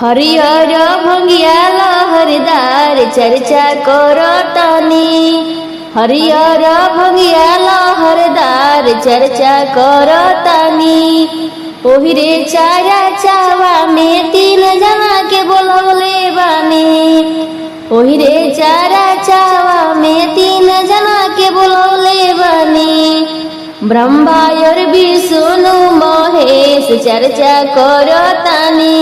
हरिहर भंगिया लहरदार चर्चा करतानी। हरिहर भंगिया लहरदार चर्चा करतानी। ओहिरे चारा चावा में 3 जना के बोलवले बानी। ओहिरे चारा चावा में 3 जना के बोलवले बानी। ब्रह्मा और विष्णु महेश चर्चा करतानी।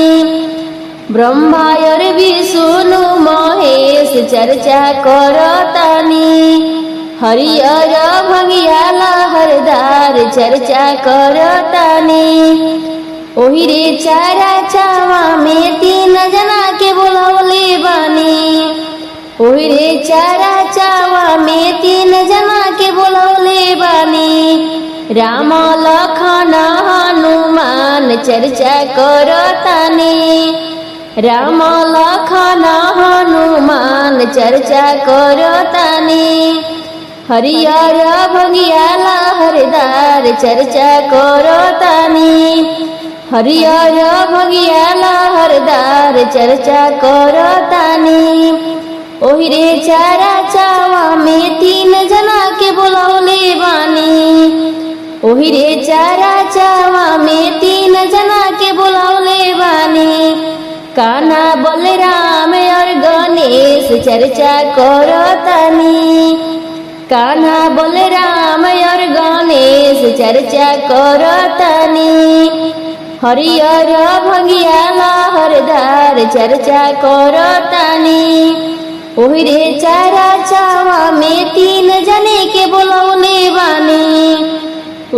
ब्रह्मा और विष्णु महेश चर्चा करतानी। हरिहर भंगिया लहरदार चर्चा करतानी। ओहिरे चारा चावा में 3 जना के बोलवले बानी। ओहिरे चारा चावा में 3 जना के बोलवले बानी। राम लखन हनुमान चर्चा करतानी। राम लखन हनुमान चर्चा करतानी। हरिहर भंगिया लहरदार चर्चा करतानी। हरिहर भंगिया लहरदार चर्चा करतानी। ओहिरे चारा चावा में 3 जना के बोलवले बानी। ओहिरे चारा चावा में 3 जना के बोलवले बानी। कान्हा बलराम और गणेश चर्चा करतानी। कान्हा बलराम और गणेश चर्चा करतानी। हरिहर भंगिया लहरदार चर्चा करतानी। ओहिरे चारा चावा में 3 जने के बोलवले बानी।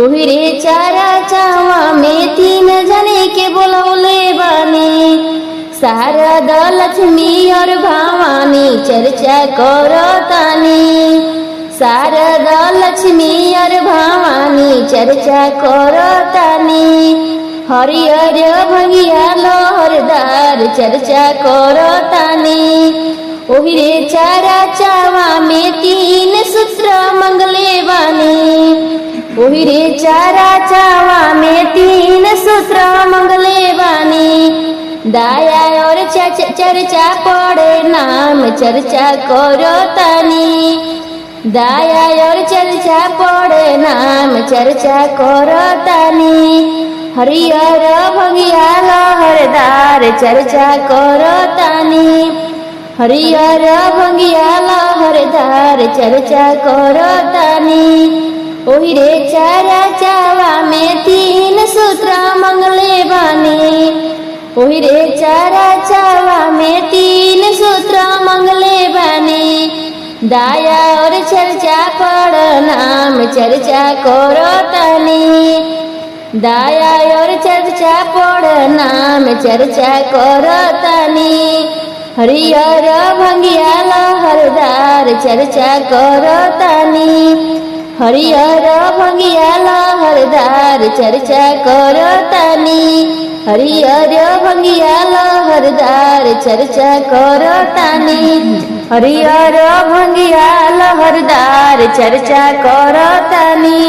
ओहिरे चारा चावा में 3 जने के बोलवले बानी। शारदा लक्ष्मी और भवानी चर्चा करतानी। शारदा लक्ष्मी और भवानी चर्चा करतानी। हरिहर भंगिया लहरदार चर्चा करतानी। ओहिरे चारा चावा में 3 सूत्र मंगले बानी। ओहिरे चारा चावा में 3 सूत्र मंगले बानी। दाया और चर्चा पड़े नाम चर्चा करतानी। दाया और चर्चा पड़े नाम चर्चा करतानी। हरिहर भंगिया लहरदार चर्चा करतानी। हरिहर भंगिया लहरदार चर्चा करतानी। ओहिरे चारा चावा में 3 सूत्र मंगले बानी। ओहिरे चारा चावा में 3 सूत्र मंगले बानी। दाया और चर्चा पड़ नाम चर्चा करतानी। दाया और चर्चा पड़ नाम चर्चा करतानी। हरिहर भंगिया लहरदार चर्चा करतानी। हरिहर भंगिया लहरदार चर्चा करतानी। हरिहर भंगिया लहरदार चर्चा करतानी। हरिहर भंगिया लहरदार चर्चा करतानी।